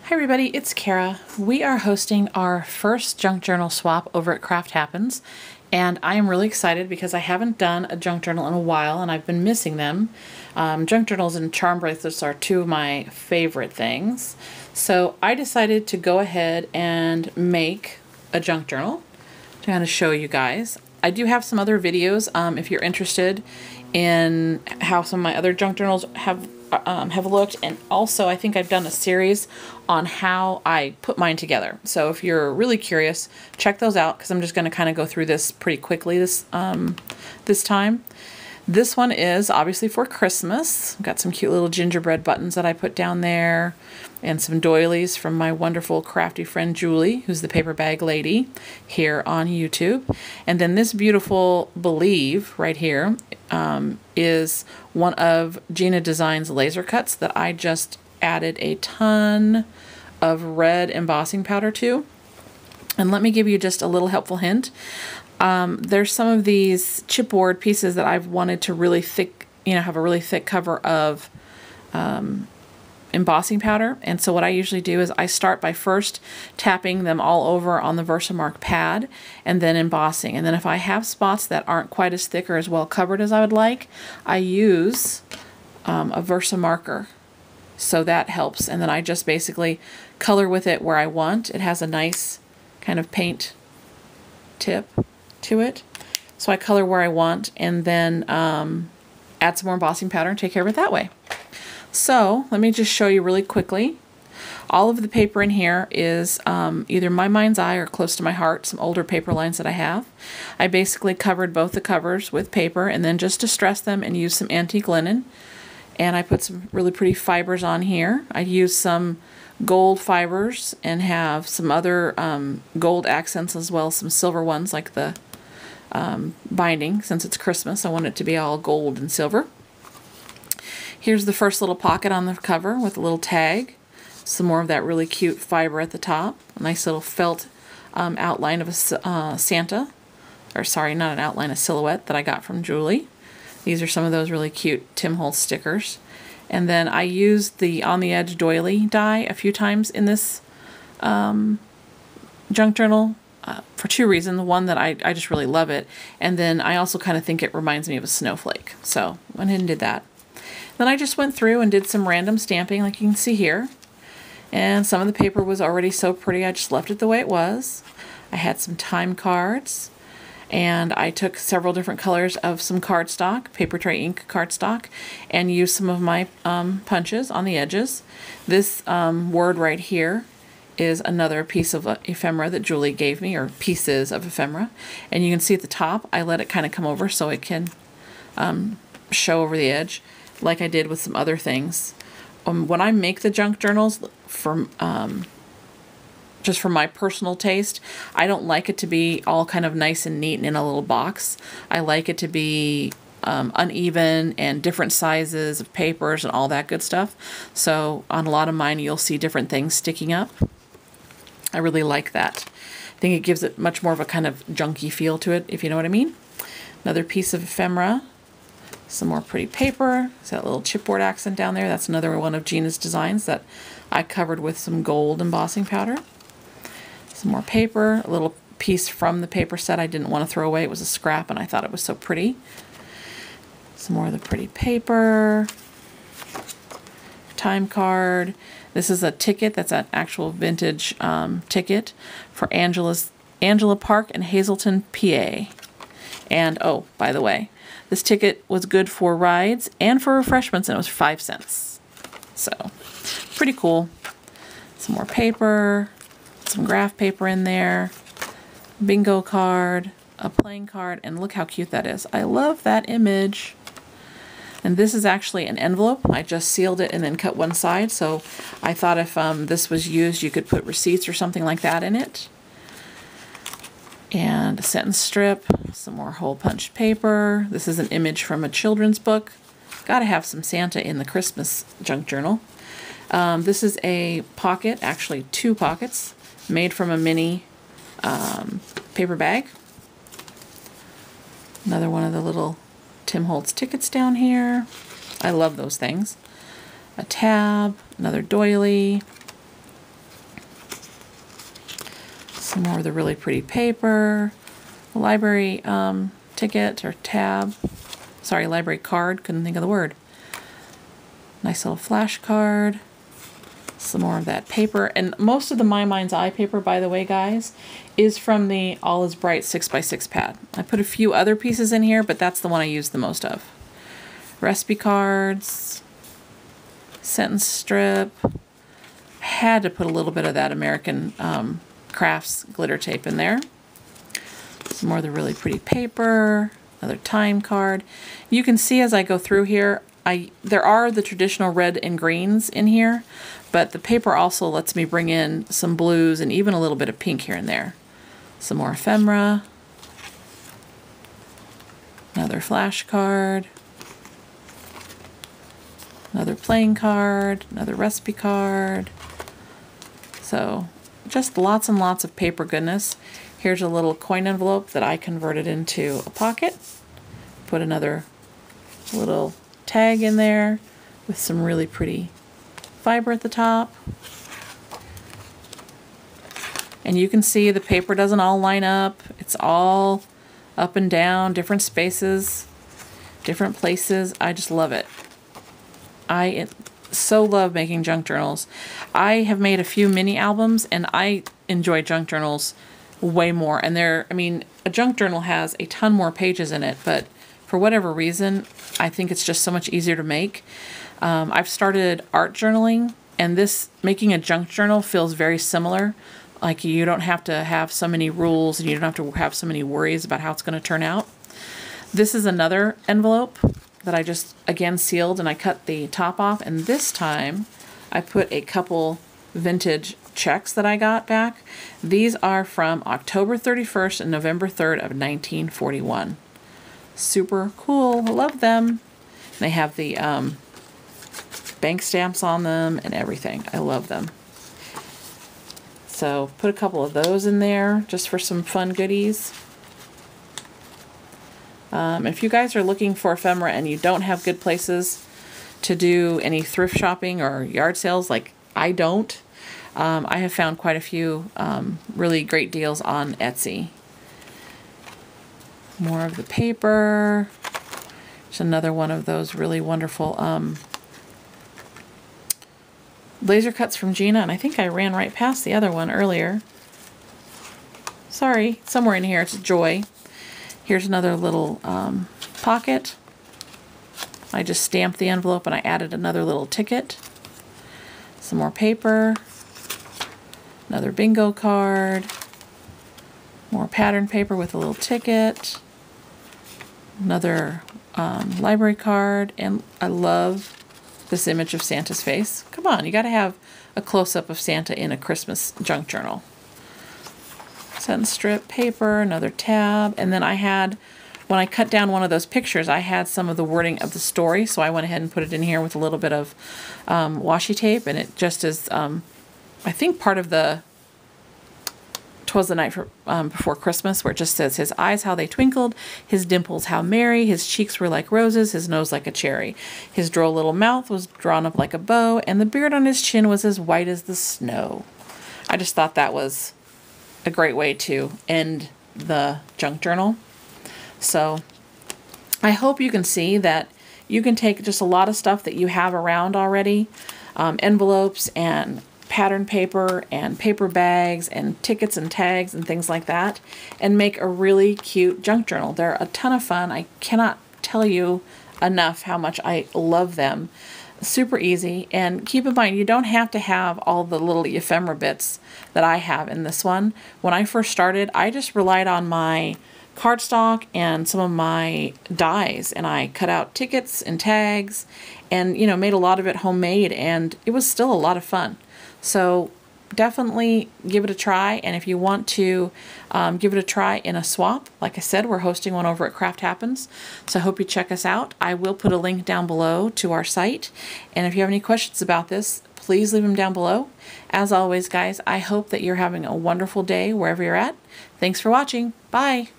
Hi everybody, it's Kara. We are hosting our first junk journal swap over at Craft Happens, and I am really excited because I haven't done a junk journal in a while and I've been missing them. Junk journals and charm bracelets are two of my favorite things. So I decided to go ahead and make a junk journal to kind of show you guys. I do have some other videos if you're interested in how some of my other junk journals have looked, and also I think I've done a series on how I put mine together. So if you're really curious, check those out because I'm just going to kind of go through this pretty quickly this time. This one is obviously for Christmas. I've got some cute little gingerbread buttons that I put down there and some doilies from my wonderful crafty friend Julie, who's the paper bag lady here on YouTube. And then this beautiful Believe right here is one of Gina Designs laser cuts that I just added a ton of red embossing powder to. And let me give you just a little helpful hint. There's some of these chipboard pieces that I've wanted to really thick, have a really thick cover of embossing powder. And so what I usually do is I start by first tapping them all over on the Versamark pad and then embossing. And then if I have spots that aren't quite as thick or as well covered as I would like, I use a Versamarker. So that helps. And then I just basically color with it where I want. It has a nice kind of paint tip to it. So I color where I want and then add some more embossing powder and take care of it that way. So let me just show you really quickly. All of the paper in here is either my mind's eye or close to my heart, some older paper lines that I have. I basically covered both the covers with paper and then just distressed them and used some antique linen. And I put some really pretty fibers on here. I used some gold fibers and have some other gold accents as well as some silver ones like the binding. Since it's Christmas, I want it to be all gold and silver. Here's the first little pocket on the cover with a little tag. Some more of that really cute fiber at the top. A nice little felt outline of a Santa. Or sorry, not an outline, a silhouette that I got from Julie. These are some of those really cute Tim Holtz stickers. And then I used the On the Edge doily die a few times in this junk journal for two reasons. One, that I just really love it. And then I also kind of think it reminds me of a snowflake. So I went ahead and did that. Then I just went through and did some random stamping like you can see here. And some of the paper was already so pretty I just left it the way it was. I had some time cards. And I took several different colors of some cardstock, paper tray ink cardstock, and used some of my punches on the edges. This word right here is another piece of ephemera that Julie gave me, or pieces of ephemera. And you can see at the top, I let it kind of come over so it can show over the edge, like I did with some other things. When I make the junk journals from just for my personal taste, I don't like it to be all kind of nice and neat and in a little box. I like it to be uneven and different sizes of papers and all that good stuff. So on a lot of mine you'll see different things sticking up. I really like that. I think it gives it much more of a kind of junky feel to it, if you know what I mean. Another piece of ephemera. Some more pretty paper. There's that little chipboard accent down there. That's another one of Gina's designs that I covered with some gold embossing powder. Some more paper, a little piece from the paper set I didn't want to throw away. It was a scrap and I thought it was so pretty. Some more of the pretty paper. Time card. This is a ticket that's an actual vintage ticket for Angela Park in Hazleton, PA. And oh, by the way, this ticket was good for rides and for refreshments, and it was 5 cents. So, pretty cool. Some more paper, some graph paper in there, bingo card, a playing card, and look how cute that is. I love that image. And this is actually an envelope. I just sealed it and then cut one side, so I thought if this was used, you could put receipts or something like that in it. And a sentence strip, some more hole punched paper. This is an image from a children's book. Gotta have some Santa in the Christmas junk journal. This is a pocket, actually 2 pockets, made from a mini paper bag. Another one of the little Tim Holtz tickets down here. I love those things. A tab, another doily, Some more of the really pretty paper. Library ticket or tab. Sorry, library card. Couldn't think of the word. Nice little flash card. Some more of that paper. And most of the My Mind's Eye paper, by the way, guys, is from the All Is Bright 6x6 pad. I put a few other pieces in here, but that's the one I use the most of. Recipe cards. Sentence strip. Had to put a little bit of that American Crafts glitter tape in there. Some more of the really pretty paper. Another time card. You can see as I go through here, there are the traditional red and greens in here, but the paper also lets me bring in some blues and even a little bit of pink here and there. Some more ephemera. Another flash card. Another playing card. Another recipe card. So just lots and lots of paper goodness. Here's a little coin envelope that I converted into a pocket. Put another little tag in there with some really pretty fiber at the top. And you can see the paper doesn't all line up. It's all up and down, different spaces, different places. I just love it. I so love making junk journals. I have made a few mini albums and I enjoy junk journals way more. And I mean, a junk journal has a ton more pages in it, but for whatever reason, I think it's just so much easier to make. I've started art journaling, and making a junk journal feels very similar. Like you don't have to have so many rules, and you don't have to have so many worries about how it's going to turn out. This is another envelope that I just, again, sealed, and I cut the top off, and this time I put a couple vintage checks that I got back. These are from October 31st and November 3rd of 1941. Super cool. I love them. They have the bank stamps on them and everything. I love them. So put a couple of those in there just for some fun goodies. If you guys are looking for ephemera and you don't have good places to do any thrift shopping or yard sales like I don't, I have found quite a few really great deals on Etsy. More of the paper. There's another one of those really wonderful laser cuts from Gina, and I think I ran right past the other one earlier. Sorry, somewhere in here. It's Joy. Here's another little pocket. I just stamped the envelope and I added another little ticket. Some more paper. Another bingo card. More pattern paper with a little ticket. Another library card. And I love this image of Santa's face. Come on, you got to have a close-up of Santa in a Christmas junk journal. Sentence strip, paper, another tab. And then I had, when I cut down one of those pictures, I had some of the wording of the story. So I went ahead and put it in here with a little bit of washi tape. And it just is, I think, part of the 'Twas the Night Before Christmas, where it just says, his eyes how they twinkled, his dimples how merry, his cheeks were like roses, his nose like a cherry. His droll little mouth was drawn up like a bow, and the beard on his chin was as white as the snow. I just thought that was a great way to end the junk journal. So I hope you can see that you can take just a lot of stuff that you have around already, envelopes and pattern paper and paper bags and tickets and tags and things like that, and make a really cute junk journal. They're a ton of fun. I cannot tell you enough how much I love them. Super easy, and keep in mind you don't have to have all the little ephemera bits that I have in this one. When I first started, I just relied on my cardstock and some of my dies, and I cut out tickets and tags and, you know, made a lot of it homemade, and it was still a lot of fun. So definitely give it a try, and if you want to give it a try in a swap, like I said, we're hosting one over at Craft Happens, so I hope you check us out. I will put a link down below to our site, and if you have any questions about this, please leave them down below. As always, guys, I hope that you're having a wonderful day wherever you're at. Thanks for watching. Bye!